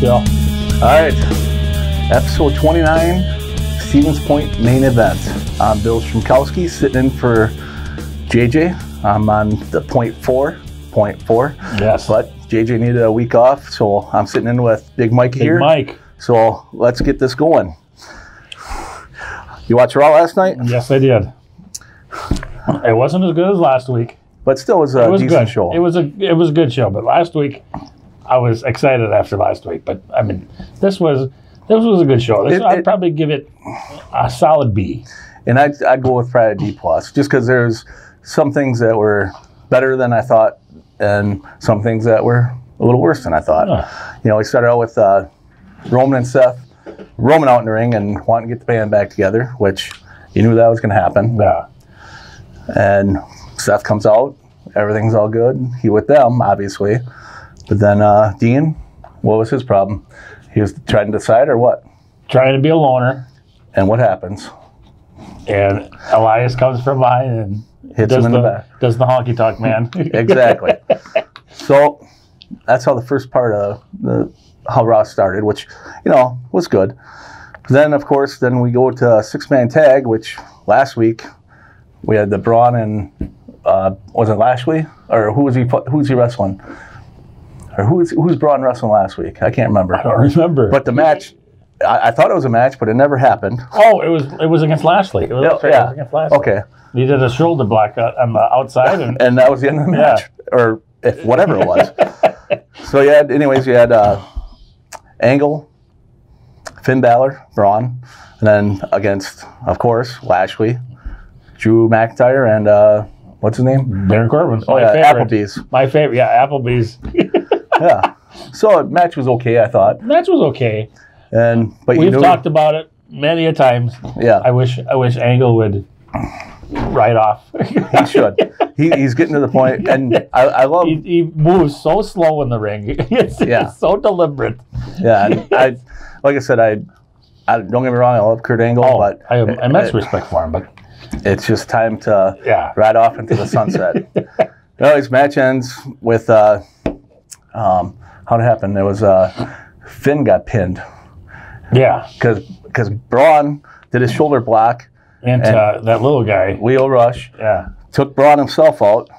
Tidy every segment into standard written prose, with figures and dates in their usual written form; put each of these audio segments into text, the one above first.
Bill. All right, episode 29, Stevens Point main event. I'm Bill Shmkowski, sitting in for JJ. I'm on the point four. Yes. But JJ needed a week off, so I'm sitting in with Big Mike here. Big Mike. So let's get this going. You watch Raw last night? Yes, I did. It wasn't as good as last week. But still, it was a decent good. show. It was a good show. But last week, I was excited after last week. But I mean, this was a good show. I'd probably give it a solid B. And I'd go with probably a D plus, just because there's some things that were better than I thought, and some things that were a little worse than I thought. You know, we started out with Roman and Seth. Roman out in the ring and wanting to get the band back together, which you knew that was going to happen. Yeah. And Seth comes out, everything's all good. He with them, obviously. But then Dean, what was his problem? He was trying to decide, or what? Trying to be a loner. And what happens? And Elias comes from behind and Hits him in the back. Does the honky tonk man. Exactly. So that's how the first part of how Raw started, which, you know, was good. Then, of course, we go to a six-man tag, which last week we had the Braun and was it Lashley, or who's he wrestling, or who's Braun wrestling last week? I can't remember. I don't remember. But the match, I thought it was a match, but it never happened. Oh, it was against Lashley. It was against Lashley. Okay. He did a shoulder block on the outside, and that was the end of the match, or if whatever it was. So you had Angle, Finn Balor, Braun, and then against, of course, Lashley, Drew McIntyre, and what's his name? Baron Corbin. Oh, yeah, Applebee's. My favorite, yeah, Applebee's. Yeah. So the match was okay, I thought. The match was okay. But we've talked about it many a times. Yeah. I wish Angle would ride off. He should. He's getting to the point, and I love. He moves so slow in the ring. It's so deliberate. Yeah, and like I said, I don't get me wrong, I love Kurt Angle, but I have immense respect for him, but it's just time to ride off into the sunset. His match ends with how'd it happen? There was Finn got pinned. Yeah, because Braun did his shoulder block, and that little guy, Leo Rush, took Braun himself out.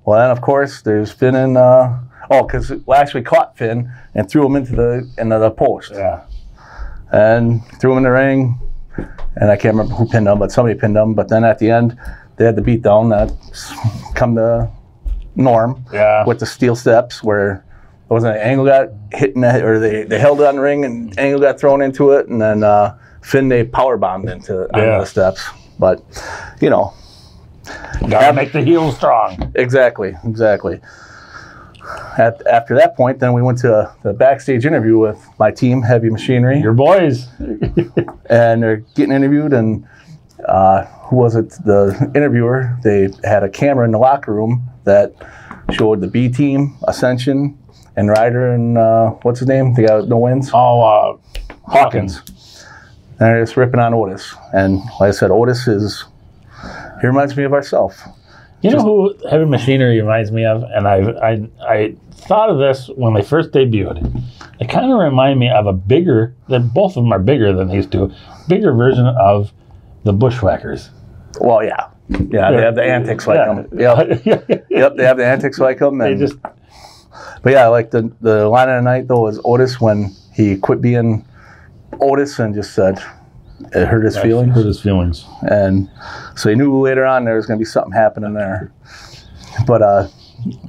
Well, then of course there's Finn and because Lashley caught Finn and threw him into the post. Yeah. And threw him in the ring, and I can't remember who pinned him, but somebody pinned him. But then at the end, they had the beatdown that's come to norm with the steel steps, where it wasn't Angle got hit in the head, or they held it on the ring and Angle got thrown into it, and then Finn, they power bombed onto the steps. But, you know. Gotta make the heels strong. Exactly. After that point, then we went to the backstage interview with my team, Heavy Machinery. Your boys. And they're getting interviewed, and who was it? The interviewer, they had a camera in the locker room that showed the B team, Ascension, and Ryder, and what's his name? The guy with no wins? Oh, Hawkins. And they're just ripping on Otis. And like I said, Otis he reminds me of ourselves. You know who Heavy Machinery reminds me of? And I thought of this when they first debuted. They kind of remind me of both of them are bigger than these two, bigger version of the Bushwhackers. Well, yeah. Yeah, they have the antics like them. Yep, they have the antics like them. And, but yeah, like the line of the night, though, was Otis when he quit being Otis and just said it hurt his feelings. Hurt his feelings. And so he knew later on there was going to be something happening there. But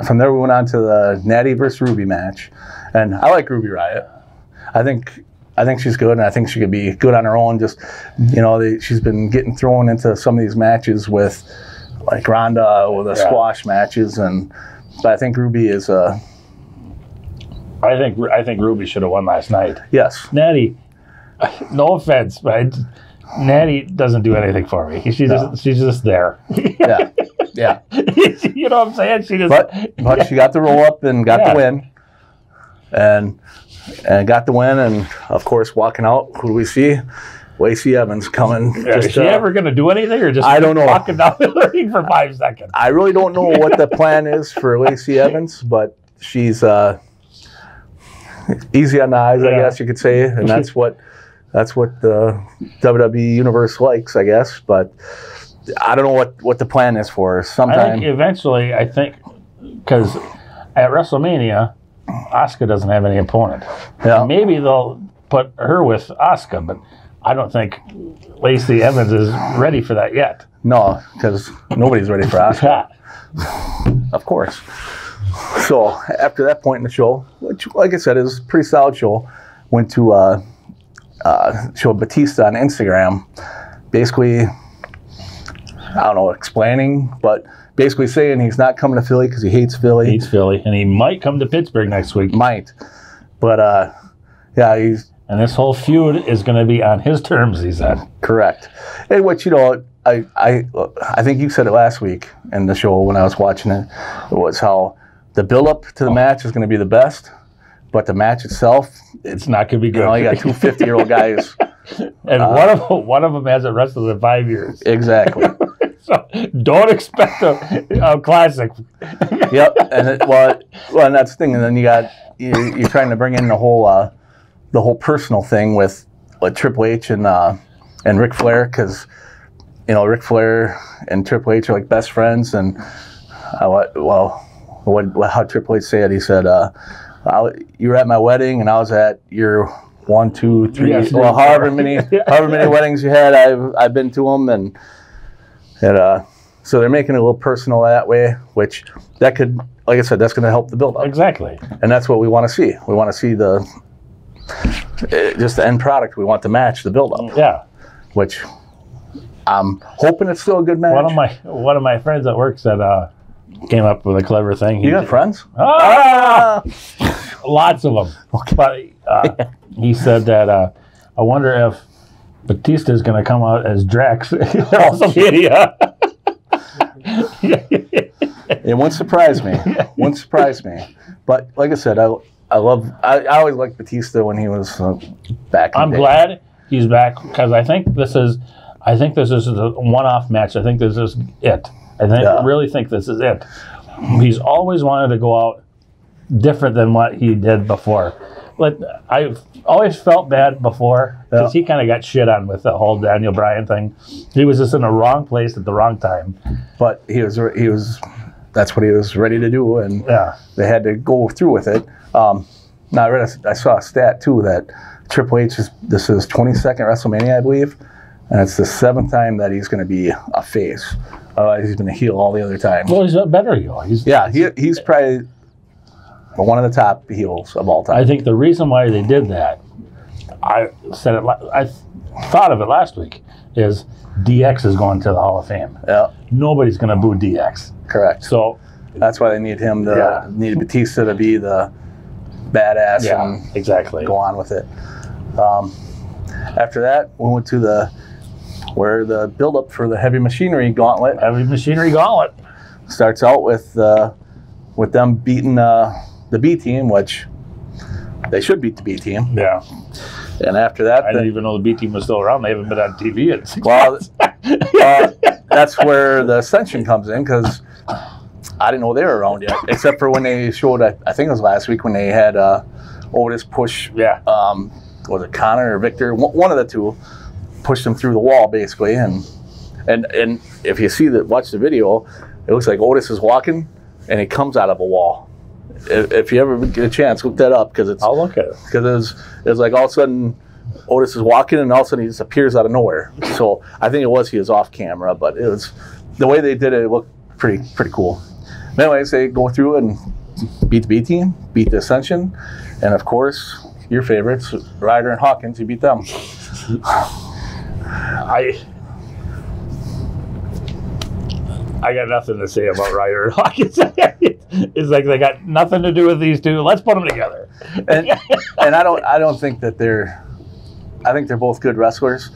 from there we went on to the Natty versus Ruby match. And I like Ruby Riott. I think she's good, and I think she could be good on her own. Just, you know, she's been getting thrown into some of these matches with, like Ronda, with the squash matches, but I think Ruby is I think Ruby should have won last night. Yes. Natty, no offense, but Natty doesn't do anything for me. She's just there. Yeah. You know what I'm saying? She just. But she got the roll up and got the win, and got the win, and of course walking out, who do we see? Lacey Evans coming. Is she ever going to do anything, or just I don't know, walking down the ring for 5 seconds? I really don't know what the plan is for Lacey Evans, but she's easy on the eyes, I guess you could say, and that's what the WWE universe likes, I guess. But I don't know what the plan is for sometime. I think eventually, because at WrestleMania, Asuka doesn't have any opponent. Yeah. Maybe they'll put her with Asuka, but I don't think Lacey Evans is ready for that yet. No, because nobody's ready for Asuka. Of course. So after that point in the show, which, like I said, is a pretty solid show, went to show Batista on Instagram, basically, I don't know, explaining, but basically saying he's not coming to Philly because he hates Philly. Hates Philly, and he might come to Pittsburgh next week. Might, but yeah, he's. And this whole feud is going to be on his terms, he said. Correct. And what, I think you said it last week in the show when I was watching it, was how the build-up to the match is going to be the best, but the match itself, it's not going to be good. You got two 50-year-old guys. And one of them hasn't wrestled in 5 years. Exactly. So don't expect a classic. Yep. And and that's the thing. And then you're trying to bring in the whole personal thing with Triple H and Ric Flair, because Ric Flair and Triple H are like best friends. And how Triple H said, he said, "You were at my wedding, and I was at your 1, 2, 3, however many weddings you had. I've been to them, and so they're making it a little personal that way, which that could, like I said, that's going to help the build up. Exactly, and that's what we want to see. We want to see just the end product. We want to match the build up. Yeah, which I'm hoping it's still a good match. One of my friends at work said came up with a clever thing. You got friends? Lots of them. Okay. But he said that I wonder if Batista is going to come out as Drax. WrestleMania. It wouldn't surprise me. Wouldn't surprise me. But like I said, I always liked Batista when he was back. I'm glad he's back, because I think this is a one-off match. I think this is it. Really think this is it. He's always wanted to go out different than what he did before. But I've always felt bad before, because he kind of got shit on with the whole Daniel Bryan thing. He was just in the wrong place at the wrong time. But he was that's what he was ready to do, and they had to go through with it. Now I saw a stat too that Triple H this is 22nd WrestleMania, I believe, and it's the 7th time that he's going to be a face. He's been a heel all the other times. Well, he's a better heel. He's probably one of the top heels of all time. I think the reason why they did that, I thought of it last week, is DX is going to the Hall of Fame. Yeah. Nobody's going to boo DX. Correct. So that's why they need him need Batista to be the badass and exactly go on with it. After that, we went to where the build-up for the Heavy Machinery Gauntlet. Heavy Machinery Gauntlet starts out with them beating the B team, which they should beat the B team. Yeah. And after that, I didn't even know the B team was still around. They haven't been on TV in 6 months. That's where the Ascension comes in, because I didn't know they were around yet, except for when they showed, I think it was last week, when they had Otis push, was it Connor or Victor? One of the two pushed him through the wall, basically. And if you watch the video, it looks like Otis is walking, and he comes out of a wall. If you ever get a chance, look that up, because I'll look at it. Because it was like all of a sudden Otis is walking, and all of a sudden he just appears out of nowhere. So I think he was off camera, but it was the way they did it. It looked pretty cool. Anyways, they go through and beat the B team, beat the Ascension, and of course your favorites, Ryder and Hawkins. You beat them. I got nothing to say about Ryder and Hawkins. It's like they got nothing to do with these two. Let's put them together. And I don't think that I think they're both good wrestlers.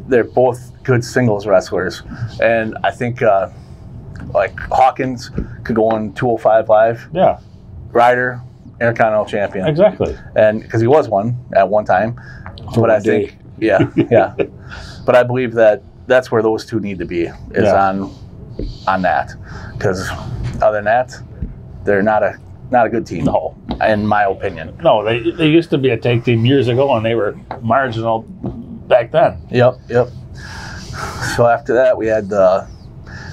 They're both good singles wrestlers, and I think like Hawkins could go on 205 Live. Yeah. Ryder, Intercontinental Champion. Exactly. And because he was one at one time, but I think but I believe that's where those two need to be on that, because other than that, they're not not a good team. No. In my opinion. No, they used to be a tag team years ago, and they were marginal back then. Yep. So after that, we had the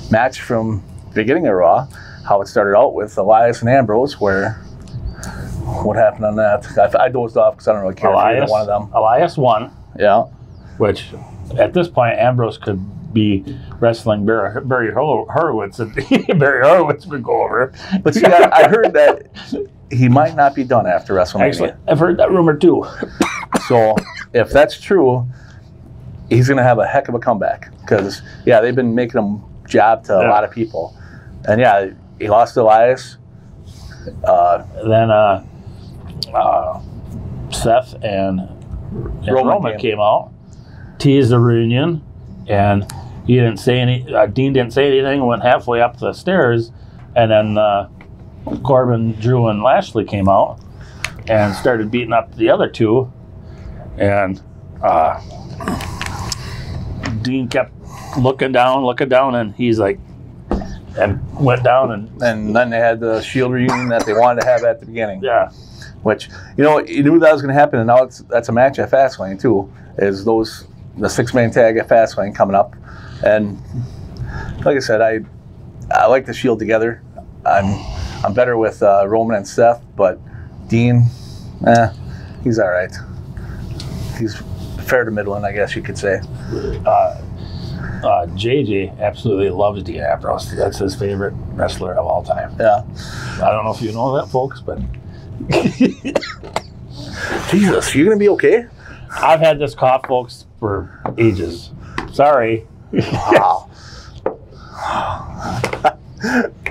match from the beginning of Raw, how it started out with Elias and Ambrose, where what happened on that? I dozed off because I don't really care for either one of them. Elias won. Yeah. Which, at this point, Ambrose could be wrestling Barry Horowitz, and Barry Horowitz would go over. But see, I heard that he might not be done after WrestleMania. Actually, I've heard that rumor too. So if that's true, he's going to have a heck of a comeback because, yeah, they've been making him job to a lot of people. And, yeah, he lost to Elias. Then Seth and Roman came out, teased the reunion, and he didn't say Dean didn't say anything, went halfway up the stairs, and then Corbin, Drew, and Lashley came out and started beating up the other two, and Dean kept looking down, and he's like, and went down, and then they had the Shield reunion that they wanted to have at the beginning. Yeah. Which, you knew that was going to happen, and now that's a match at Fastlane too. Is the 6-man tag at Fastlane coming up, and like I said, I like the Shield together. I'm better with Roman and Seth, but Dean, he's all right. He's fair to middling, I guess you could say. JJ absolutely loves Dean Ambrose. That's his favorite wrestler of all time. Yeah. I don't know if you know that, folks, but Jesus, you gonna be okay? I've had this cough, folks, for ages. Sorry. Wow.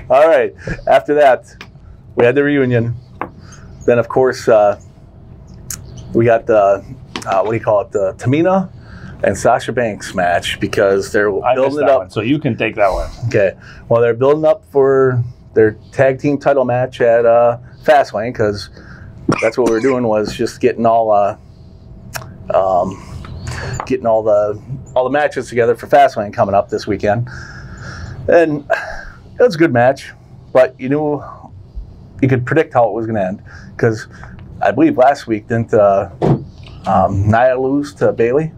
All right. After that, we had the reunion. Then, of course, we got the the Tamina and Sasha Banks match because they're building it up. One, so you can take that one. Okay. Well, they're building up for their tag team title match at Fastlane because that's what we were doing was just getting all the matches together for Fastlane coming up this weekend. And it was a good match, but you could predict how it was going to end because I believe last week didn't Nia lose to Bayley,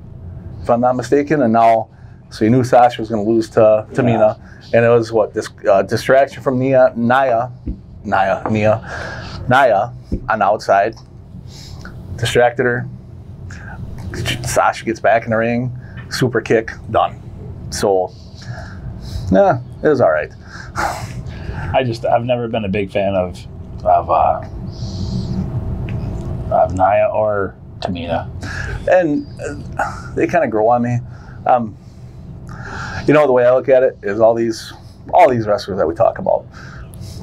if I'm not mistaken, and now so you knew Sasha was going to lose to Tamina, and it was this distraction from Nia on the outside, distracted her. Sasha gets back in the ring, super kick, done. So, it was all right. I've never been a big fan of Nia or Tamina, and they kind of grow on me. The way I look at it is all these wrestlers that we talk about,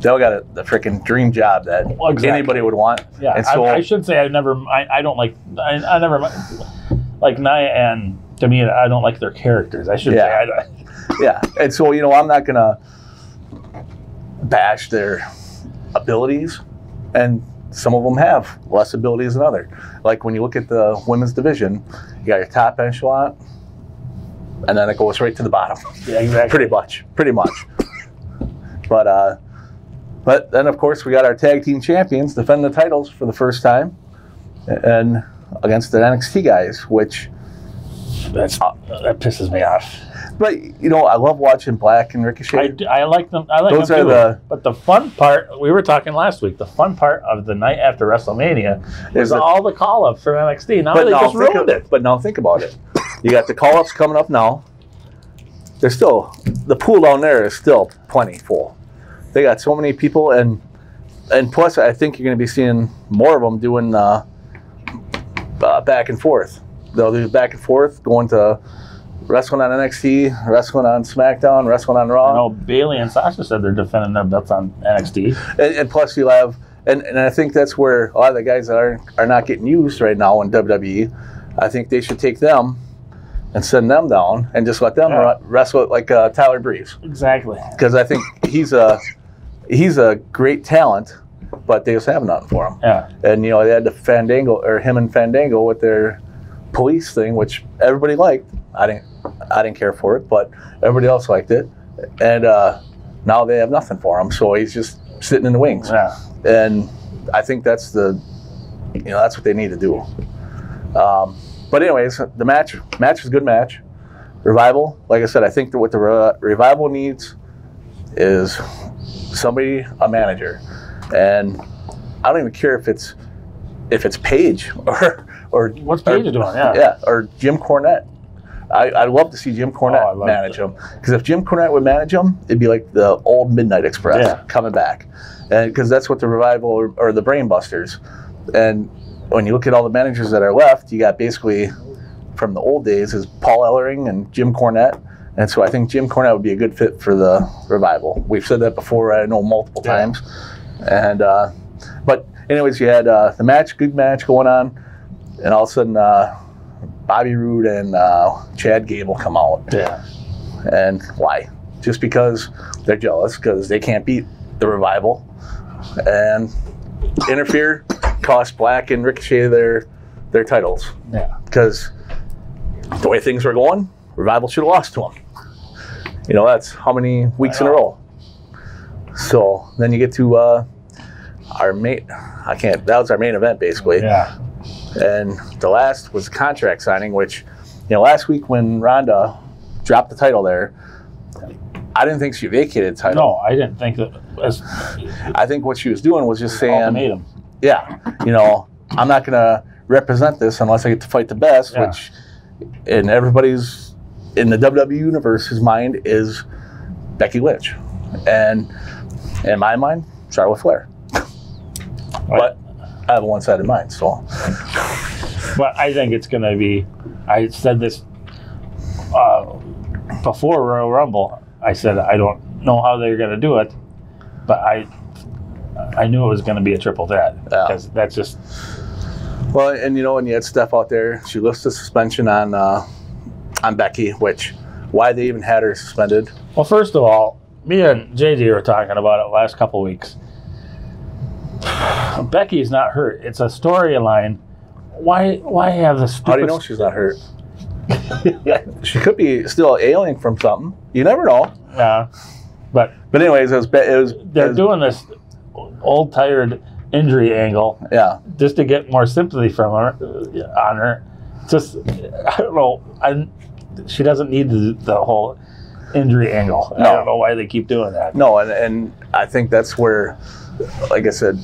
they all got the freaking dream job that anybody would want. Yeah, and so I should say I never like Nia and Tamina. I don't like their characters. I should say I don't. Yeah, and so I'm not gonna bash their abilities, and some of them have less abilities than others. Like when you look at the women's division, you got your top echelon, and then it goes right to the bottom. Yeah, exactly. Pretty much. But then of course we got our tag team champions defending the titles for the first time, and against the NXT guys, which that pisses me off. But I love watching Black and Ricochet. I like them. I like those them are too. But the fun part, we were talking last week. The fun part of the night after WrestleMania is all the call-ups from NXT. Now they just ruined it. But now think about it. You got the call-ups coming up now. There's still the pool down there is still plenty full. They got so many people, and plus I think you're going to be seeing more of them doing back and forth. They'll do back and forth, going to wrestling on NXT, wrestling on SmackDown, wrestling on Raw. I know Bayley and Sasha said they're defending their belts on NXT. And plus you'll have, and I think that's where a lot of the guys that are not getting used right now in WWE, I think they should take them and send them down and just let them wrestle like Tyler Breeze. Exactly. Because I think he's a great talent, but they just have nothing for him. Yeah. And they had the Fandango, or him and Fandango with their police thing, which everybody liked. I didn't care for it, but everybody else liked it. And now they have nothing for him, so he's just sitting in the wings. Yeah. And I think that's that's what they need to do. But anyways, the match was a good match. Revival, like I said, I think that what the Revival needs is somebody, a manager. And I don't even care if it's Paige or what's Paige doing? Yeah, or Jim Cornette. I'd love to see Jim Cornette manage them, because if Jim Cornette would manage them, it'd be like the old Midnight Express coming back, and because that's what the Revival or the Brainbusters. And when you look at all the managers that are left, you got basically from the old days is Paul Ellering and Jim Cornette. And so I think Jim Cornette would be a good fit for the Revival. We've said that before, I know, multiple times. And but anyways, you had the good match going on, and all of a sudden Bobby Roode and Chad Gable come out. Yeah. And why? Just because they're jealous, because they can't beat the Revival, and interfere, cost Black and Ricochet their titles. Yeah. Because the way things were going, Revival should have lost to them. You know, that's how many weeks in a row. So then you get to our main. That was our main event basically. Yeah. And the last was the contract signing, which, last week when Ronda dropped the title there, I didn't think she vacated the title. No, I didn't think that. I think what she was doing was just saying, ultimatum. Yeah, I'm not going to represent this unless I get to fight the best, which in everybody's, in the WWE universe's mind, is Becky Lynch. And in my mind, Charlotte Flair. But I have a one-sided mind, so. But I think it's going to be, I said this before Royal Rumble. I said I don't know how they're going to do it, but I knew it was going to be a triple threat, because that's just. Well, and when you had Steph out there, she lifts the suspension on Becky, which, why they even had her suspended. Well, first of all, me and JJ were talking about it last couple weeks. Becky's not hurt. It's a storyline. Why have the stupid... How do you know she's not hurt? She could be still ailing from something. You never know. Yeah. But anyways, they're doing this old tired injury angle. Yeah. Just to get more sympathy from her on her. Just, I don't know. She doesn't need the whole injury angle. No. I don't know why they keep doing that. No, and I think that's where, like I said,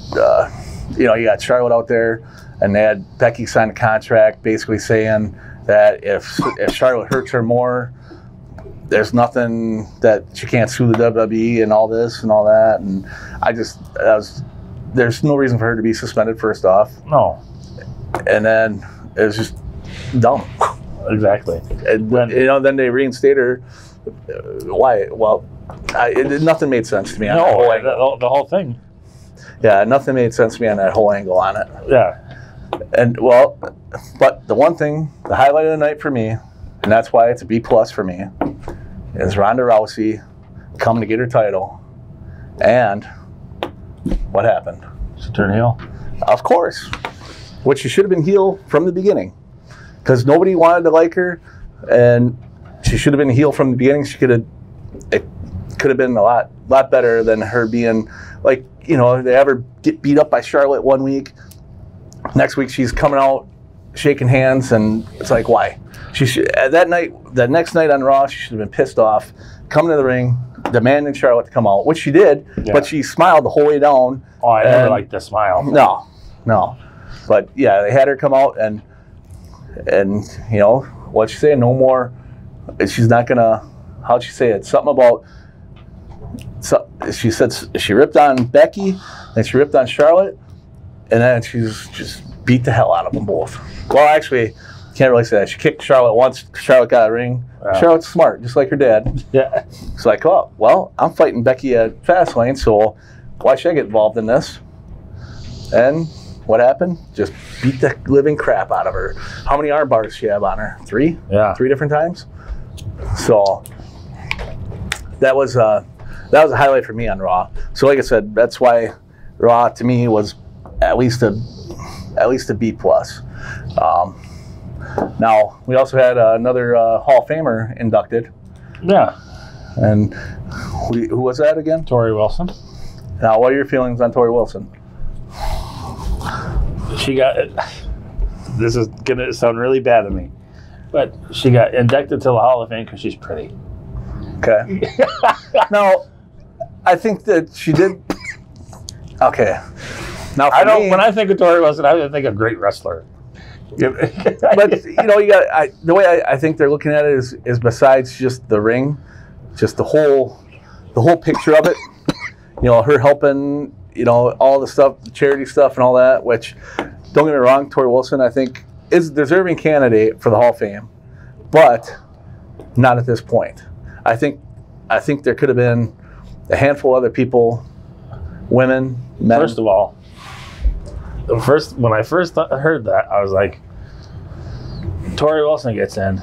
you got Charlotte out there, and they had Becky sign a contract basically saying that if Charlotte hurts her more, there's nothing that she can't sue the WWE and all this and all that. And there's no reason for her to be suspended, first off. No. And then it was just dumb. Exactly. And then they reinstate her. Why? Well, nothing made sense to me on that whole angle. The whole thing. Yeah, nothing made sense to me on that whole angle on it. Yeah. And but the one thing, the highlight of the night for me, and that's why it's a B+ for me, is Ronda Rousey coming to get her title. And what happened? She turned heel? Of course. Which she should have been heel from the beginning. Because nobody wanted to like her, and she should have been heel from the beginning. It could have been a lot better than her being like, they have her get beat up by Charlotte one week. Next week she's coming out shaking hands, and it's like, why? That next night on Raw, she should have been pissed off, coming to the ring, demanding Charlotte to come out, which she did, but she smiled the whole way down. Oh, I never liked the smile. No. But yeah, they had her come out, and what'd she say? No more. She's not gonna. How'd she say it? Something about. She said she ripped on Becky, and she ripped on Charlotte, and then she's just beat the hell out of them both. Well, actually, can't really say that. She kicked Charlotte once. Charlotte got a ring. Wow. Charlotte's smart, just like her dad. Yeah. It's like, oh, well, I'm fighting Becky at Fastlane, so why should I get involved in this? And what happened? Just beat the living crap out of her. How many arm bars does she have on her? 3? Yeah. 3 different times? So that was a highlight for me on Raw. So like I said, that's why Raw to me was at least a B+. Now we also had another Hall of Famer inducted. Yeah. And who was that again? Torrie Wilson. Now, what are your feelings on Torrie Wilson? She got, this is going to sound really bad to me, but she got inducted to the Hall of Fame because she's pretty. Okay. Now, I think that she did. Okay. Now, when I think of Torrie Wilson, I think of great wrestler. But you know, the way I think they're looking at it is besides just the ring, just the whole picture of it. You know, her helping, you know, all the stuff, the charity stuff and all that, which, don't get me wrong, Torrie Wilson, I think, is a deserving candidate for the Hall of Fame, but not at this point. I think there could have been a handful of other people, women, men. First of all, when I first heard that, I was like, Torrie Wilson gets in,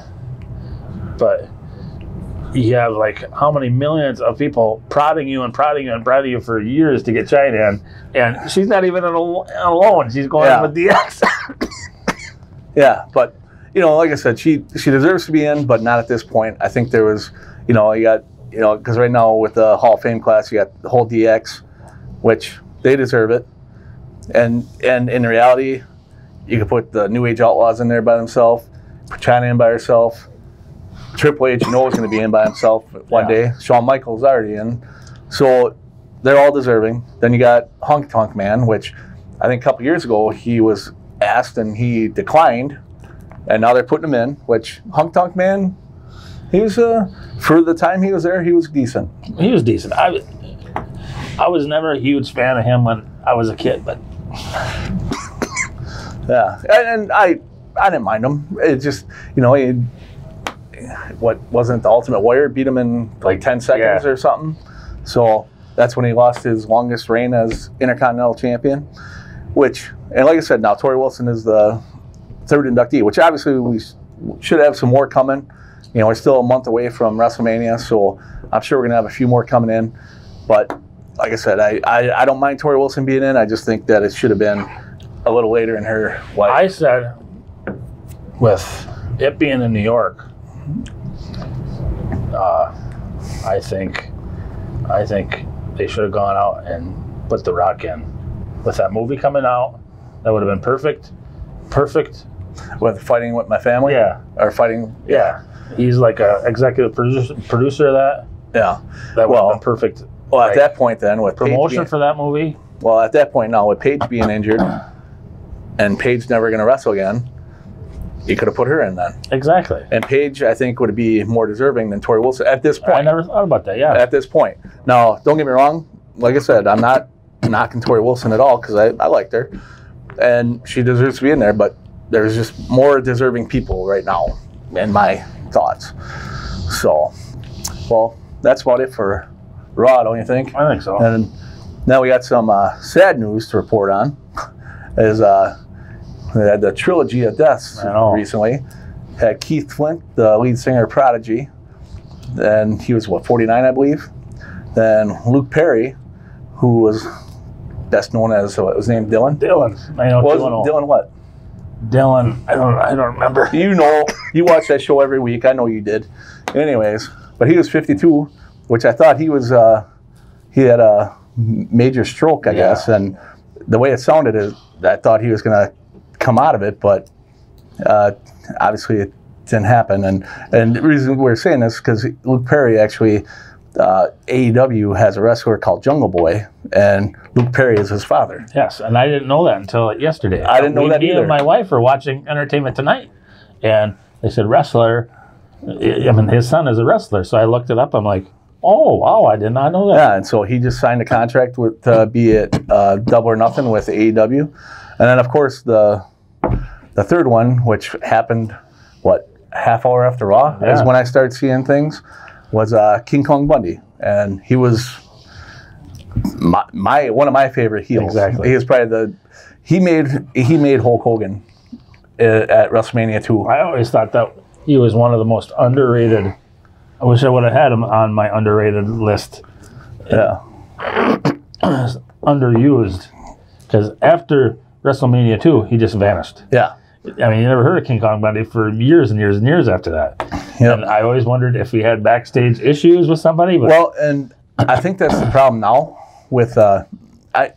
but you have like how many millions of people prodding you for years to get China in, and she's not even alone. She's going in with DX. Yeah, but you know, like I said, she deserves to be in, but not at this point. I think there was, you know, you got, you know, because right now with the Hall of Fame class, you got the whole DX, which they deserve it, and in reality, you could put the New Age Outlaws in there by themselves, put China in by herself. Triple H, you know, is going to be in by himself one day. Shawn Michaels already in. So they're all deserving. Then you got Hunk Tonk Man, which I think a couple years ago he was asked and he declined. And now they're putting him in, which Hunk Tonk Man, he was, for the time he was there, he was decent. He was decent. I was never a huge fan of him when I was a kid, but... Yeah, and I didn't mind him. It just, you know, he... What wasn't the Ultimate Warrior beat him in like 10 seconds or something. So that's when he lost his longest reign as Intercontinental Champion. Which, and like I said, now Torrie Wilson is the third inductee, which obviously we should have some more coming. You know, we're still a month away from WrestleMania, so I'm sure we're gonna have a few more coming in. But like I said, I don't mind Torrie Wilson being in. I just think that it should have been a little later in her life. I said, with it being in New York, I think they should have gone out and put The Rock in. With that movie coming out, that would have been perfect. Perfect. With Fighting With My Family? Yeah. Or Fighting... Yeah. He's like a executive producer of that. Yeah. That would have been perfect. Well, at that point then, with promotion for that movie. Well, at that point now, with Paige being injured, and Paige never going to wrestle again, you could have put her in then. Exactly. And Paige, I think, would be more deserving than Torrie Wilson at this point. I never thought about that, yeah. At this point. Now, don't get me wrong. Like I said, I'm not knocking Torrie Wilson at all because I liked her. And she deserves to be in there, but there's just more deserving people right now in my thoughts. So, well, that's about it for Raw, don't you think? I think so. And now we got some sad news to report on. Is we had the trilogy of deaths recently. Had Keith Flint, the lead singer of Prodigy, and he was, 49, I believe. Then Luke Perry, who was best known as, what was his name, Dylan? Dylan. I know Dylan what? Dylan, I don't remember. You know, you watch that show every week. I know you did. Anyways, but he was 52, which I thought he was, he had a major stroke, I guess. And the way it sounded, is I thought he was going to come out of it, but obviously it didn't happen. And the reason we're saying this is because Luke Perry actually, AEW has a wrestler called Jungle Boy, and Luke Perry is his father. Yes, and I didn't know that until yesterday. I didn't know that either. Me and my wife were watching Entertainment Tonight, and they said wrestler. I mean, his son is a wrestler, so I looked it up. I'm like, oh, wow, I did not know that. Yeah, and so he just signed a contract with be it Double or Nothing with AEW. And then, of course, the third one, which happened, half hour after Raw, is when I started seeing things, was King Kong Bundy. And he was one of my favorite heels. Exactly. He was probably he made Hulk Hogan at WrestleMania 2. I always thought that he was one of the most underrated. I wish I would have had him on my underrated list. Yeah. Underused. Because after WrestleMania 2, he just vanished. Yeah. I mean, you never heard of King Kong Bundy for years and years and years after that. Yep. And I always wondered if he had backstage issues with somebody. But well, and I think that's the problem now with like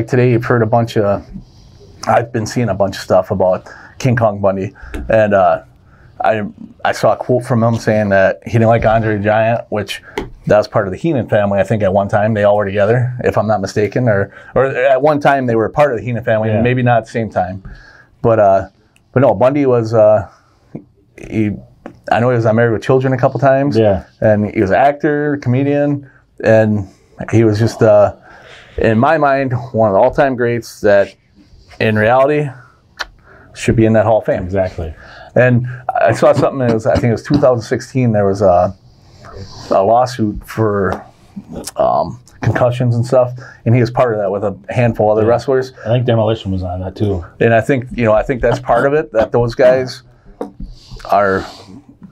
today you've heard a bunch of. I've been seeing a bunch of stuff about King Kong Bundy, and I saw a quote from him saying that he didn't like Andre the Giant, which that was part of the Heenan family. I think at one time they all were together, if I'm not mistaken, or at one time they were part of the Heenan family, maybe not at the same time. But no, Bundy was. I know he was on Married with Children a couple times. Yeah, and he was an actor, comedian, and he was just, in my mind, one of the all-time greats that, in reality, should be in that Hall of Fame. Exactly. And I saw something. I think it was 2016. There was a lawsuit for concussions and stuff, and he was part of that with a handful of other wrestlers. I think Demolition was on that too. And I think that's part of it. That those guys are.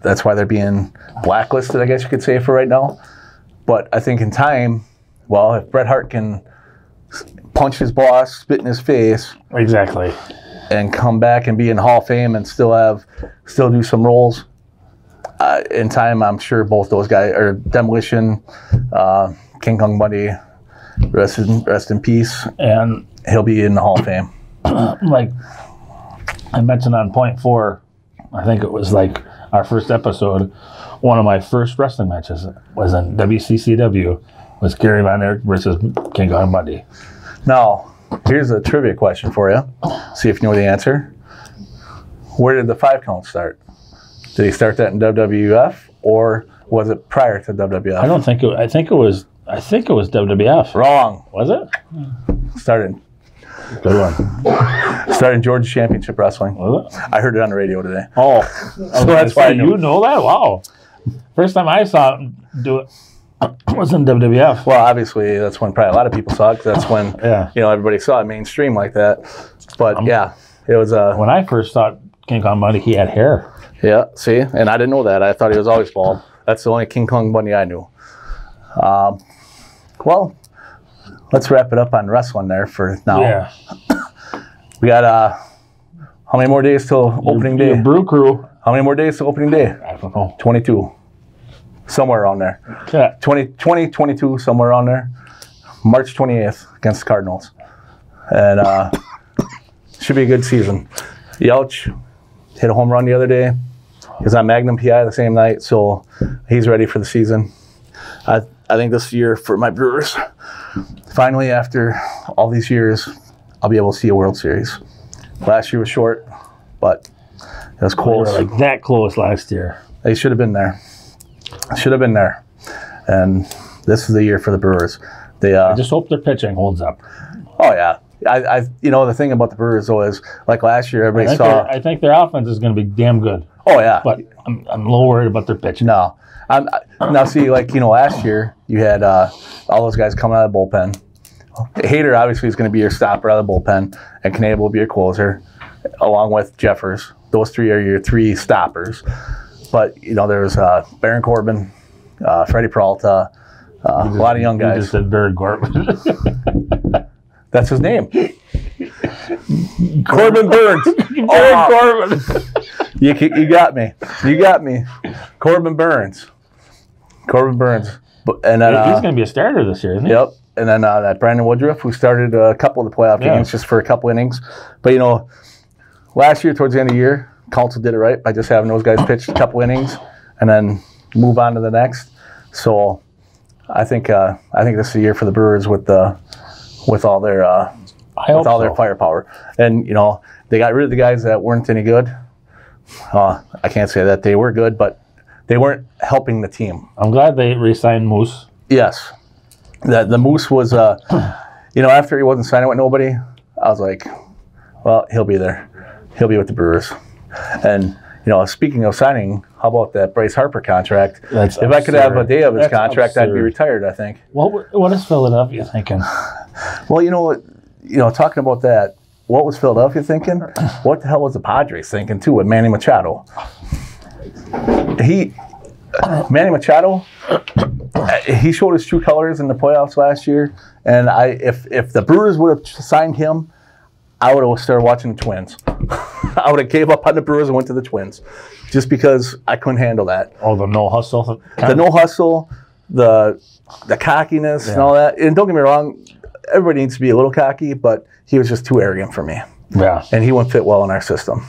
That's why they're being blacklisted, I guess you could say, for right now. But I think in time, well, if Bret Hart can punch his boss, spit in his face, exactly, and come back and be in Hall of Fame and still do some roles. In time, I'm sure both those guys, or Demolition, King Kong Bundy, rest in peace, and he'll be in the Hall of Fame. Like I mentioned on point 4, I think it was like our first episode. One of my first wrestling matches was in WCCW, was Gary Von Erich versus King Kong Bundy. Now, here's a trivia question for you. See if you know the answer. Where did the 5 count start? Did he start that in WWF, or was it prior to WWF? I don't think it. I think it was WWF. Wrong. Was it? Started. Good one. Started in Georgia Championship Wrestling. Was it? I heard it on the radio today. Oh, so that's why you know that. Wow. First time I saw him do it was in WWF. Well, obviously that's when probably a lot of people saw it. 'Cause that's when everybody saw it mainstream like that. But it was. When I first saw King Kong Bundy, he had hair. Yeah, see, and I didn't know that. I thought he was always bald. That's the only King Kong Bundy I knew. Well, let's wrap it up on wrestling there for now. Yeah. We got how many more days till opening day? Your Brew Crew. How many more days till opening day? I don't know. 22. Somewhere around there. Yeah. 22, somewhere around there. March 28th against the Cardinals. And should be a good season. Yelch hit a home run the other day. He was on Magnum PI the same night, so he's ready for the season. I think this year for my Brewers, finally after all these years, I'll be able to see a World Series. Last year was short, but it was close. We were like that close last year. They should have been there. Should have been there. And this is the year for the Brewers. I just hope their pitching holds up. Oh, yeah. The thing about the Brewers, though, is like last year, everybody saw. I think their offense is going to be damn good. Oh, yeah. But I'm a little worried about their pitching. No. Now, see, last year, you had all those guys coming out of the bullpen. Hader, obviously, is going to be your stopper out of the bullpen, and Knable will be your closer, along with Jeffers. Those 3 are your 3 stoppers. But, there's Baron Corbin, Freddie Peralta, a lot of young guys. You just said Baron Corbin. That's his name. Corbin Burns. Corbin. You got me. You got me. Corbin Burns. And then, he's going to be a starter this year, isn't he? Yep. And then that Brandon Woodruff, who started a couple of the playoff games just for a couple innings. But, last year, towards the end of the year, Council did it right by just having those guys pitch a couple innings and then move on to the next. So I think this is the year for the Brewers with all their their firepower. And they got rid of the guys that weren't any good. I can't say that they were good, but they weren't helping the team. I'm glad they re-signed Moose. Yes, the Moose was after he wasn't signing with nobody, I was like, well, he'll be there. He'll be with the Brewers. And speaking of signing, how about that Bryce Harper contract? That's if absurd. I could have a day of his contract, absurd. I'd be retired, I think. What is Philadelphia thinking? Well, talking about that, what was Philadelphia thinking? What the hell was the Padres thinking too with Manny Machado? Manny Machado, he showed his true colors in the playoffs last year. And if the Brewers would have signed him, I would have started watching the Twins. I would have gave up on the Brewers and went to the Twins, just because I couldn't handle that. Oh, the no hustle. The no hustle, the the cockiness and all that. And don't get me wrong, everybody needs to be a little cocky, but he was just too arrogant for me. Yeah. And he wouldn't fit well in our system.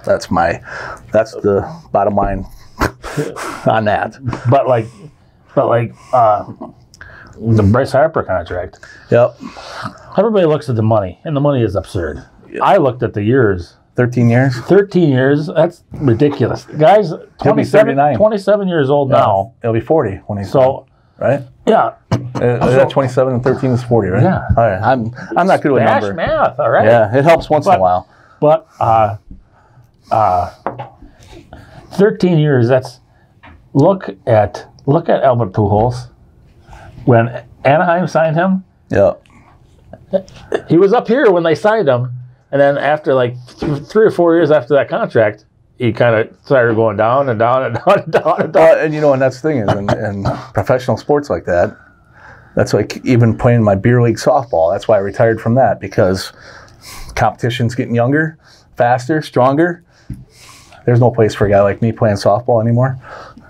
That's the bottom line on that. But the Bryce Harper contract. Yep. Everybody looks at the money, and the money is absurd. Yep. I looked at the years. 13 years? 13 years. That's ridiculous. The guy's 27 years old now. He'll be 40 when he's done, right? Yeah. Is that 27 and 13 is 40, right? Yeah. All right. I'm not good with numbers. Math, all right? Yeah, it helps once in a while. But 13 years, that's... Look at Albert Pujols. When Anaheim signed him, he was up here when they signed him, and then after like 3 or 4 years after that contract, he kind of started going down and down and down and down and down. And and that's the thing is, in professional sports like that, that's like even playing my beer league softball. That's why I retired from that, because competition's getting younger, faster, stronger. There's no place for a guy like me playing softball anymore.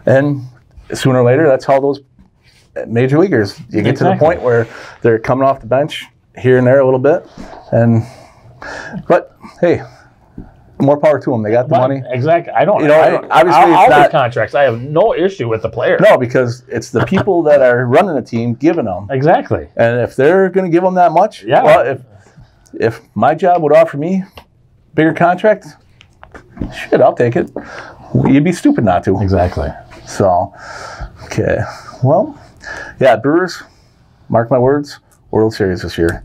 And sooner or later, that's how those major leaguers, you get to the point where they're coming off the bench here and there a little bit. But hey, more power to them. They got the money. Exactly. Obviously, it's not contracts. I have no issue with the player. No, because it's the people that are running the team giving them. Exactly. And if they're going to give them that much, well, if my job would offer me bigger contract, shit, I'll take it. You'd be stupid not to. Exactly. So, okay. Well, yeah, Brewers, mark my words, World Series this year.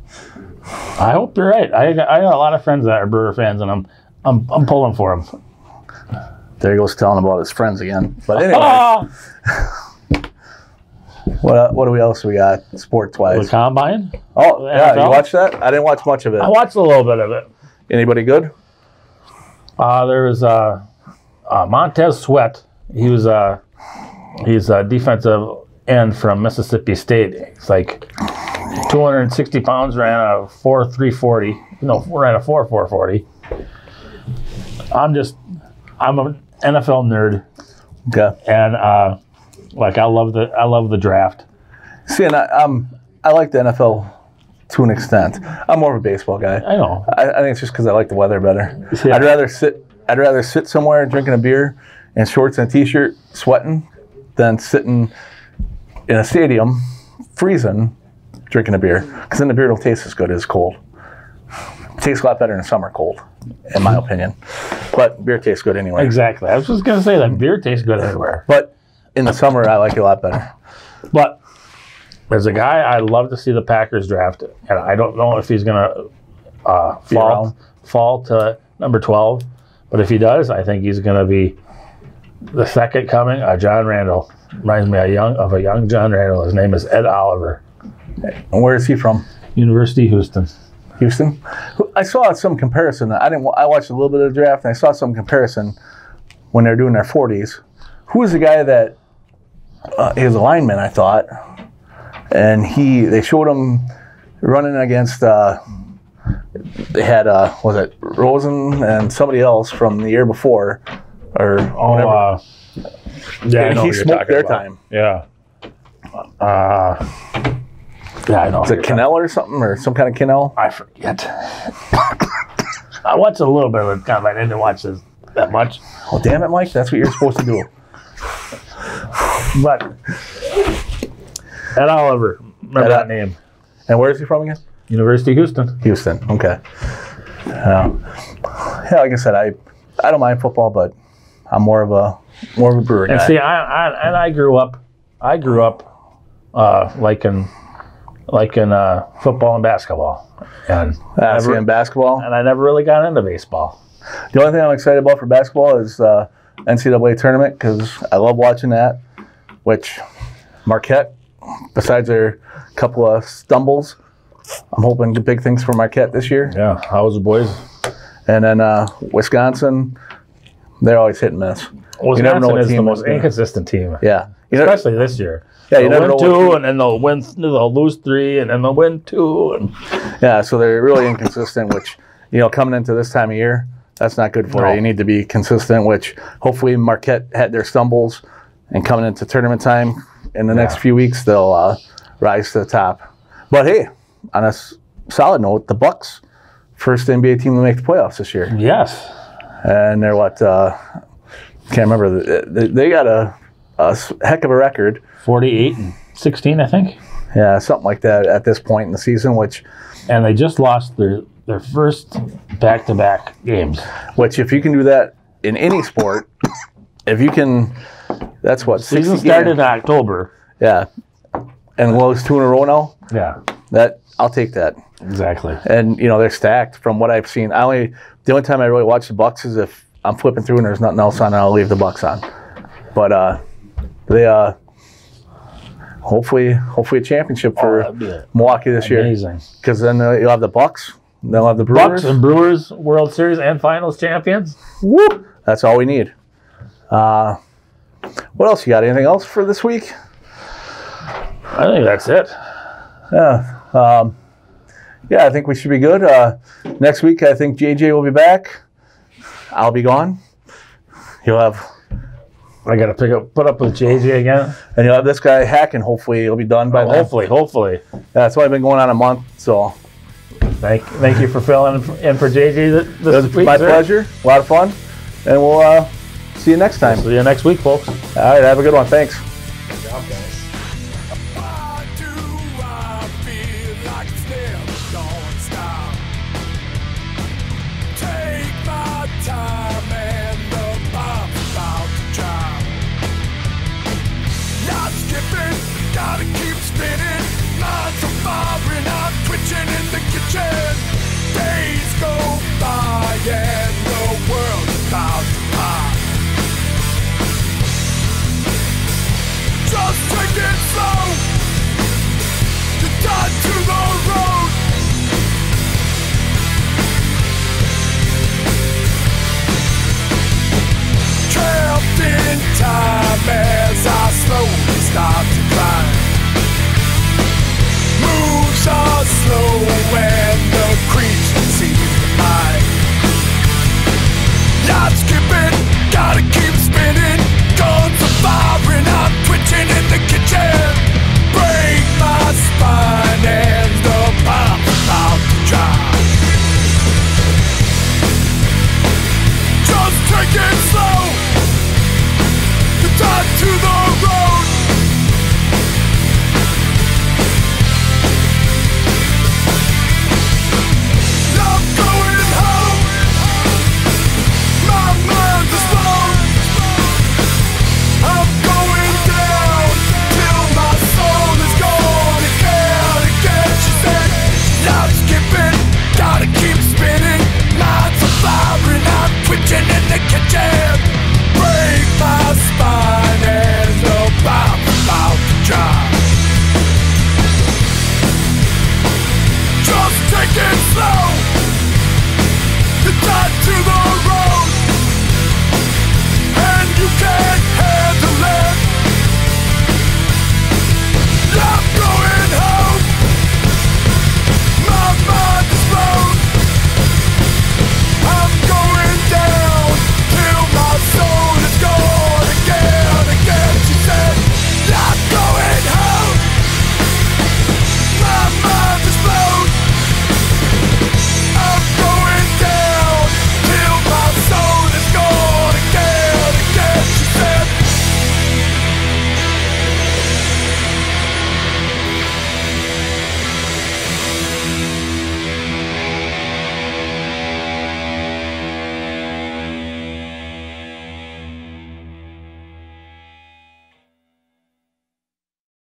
I hope you're right. I got a lot of friends that are Brewer fans, and I'm pulling for them. There he goes telling about his friends again. But anyway, what else we got sports-wise? The Combine? Oh, yeah, you watched that? I didn't watch much of it. I watched a little bit of it. Anybody good? There was Montez Sweat. He's a defensive end from Mississippi State. He's like 260 pounds, ran a 4.340. No, ran a 4.440. I'm an NFL nerd. Okay. And I love the draft. See, and I like the NFL to an extent. I'm more of a baseball guy. I know. I think it's just because I like the weather better. Yeah. I'd rather sit somewhere drinking a beer in shorts and a t-shirt sweating than sitting in a stadium freezing drinking a beer, because then the beer don't taste as good as cold. It tastes a lot better in the summer cold, in my opinion. But beer tastes good anyway. Exactly. I was just going to say that beer tastes good everywhere. But in the summer, I like it a lot better. But as a guy, I love to see the Packers draft, and I don't know if he's going to fall to number 12. But if he does, I think he's going to be the second coming of John Randall. Reminds me of a young John Randall. His name is Ed Oliver. And where is he from? University of Houston. Houston? I saw some comparison. I watched a little bit of the draft, and I saw some comparison when they're doing their 40s. Who was the guy that he was a lineman, I thought, and they showed him running against they had was it Rosen and somebody else from the year before, or whatever. Yeah, he smoked their time. Yeah. Yeah, I know. Is it Cannell or something, or some kind of Cannell? I forget. I watched a little bit of it. I didn't watch this that much. Oh, damn it, Mike! That's what you're supposed to do. But Ed Oliver, remember that name? And where is he from again? University of Houston. Houston. Okay. Yeah, like I said, I don't mind football, but I'm more of a Brewer guy. And see, I grew up liking football and basketball, and basketball, and I never really got into baseball. The only thing I'm excited about for basketball is NCAA tournament, because I love watching that. Which Marquette, besides their couple of stumbles, I'm hoping big things for Marquette this year. Yeah, how was the boys? And then Wisconsin, they're always hit and miss. Wisconsin is the most inconsistent team. Yeah, especially this year. Yeah, you never win two, and then they'll lose three, and then they'll win two. And yeah, so they're really inconsistent. Which coming into this time of year, that's not good for you. You need to be consistent. Which hopefully Marquette had their stumbles, and coming into tournament time, in the next few weeks they'll rise to the top. But hey, on a solid note, the Bucks, first NBA team to make the playoffs this year. Yes. And they're what? Can't remember. They got a heck of a record. 48-16, I think. Yeah, something like that at this point in the season. And they just lost their first back-to-back games. Which, if you can do that in any sport, if you can, that's what, season started in October. Yeah, and lose 2 in a row now. Yeah, I'll take that. Exactly. And they're stacked from what I've seen. The only time I really watch the Bucks is if I'm flipping through and there's nothing else on, and I'll leave the Bucks on. But they hopefully a championship for Milwaukee this year. Amazing. Because then you'll have the Bucks, they'll have the Brewers. Bucks and Brewers World Series and Finals champions. Woo! That's all we need. What else? You got anything else for this week? I think that's it. Yeah. I think we should be good. Next week, I think JJ will be back. I'll be gone. He'll have... I got to put up with JJ again. And you'll have this guy hacking. Hopefully, he'll be done by then. Hopefully. Yeah, it's only been going on a month, so... Thank you for filling in for JJ this week. My pleasure. A lot of fun. And we'll see you next time. See you next week, folks. All right, have a good one. Thanks. Good job, guys. Gotta keep spinning, minds are firing, I'm twitching in the kitchen. Days go by and the world's about to pop. Just take it slow, you're done to the road. Trapped in time as I slowly start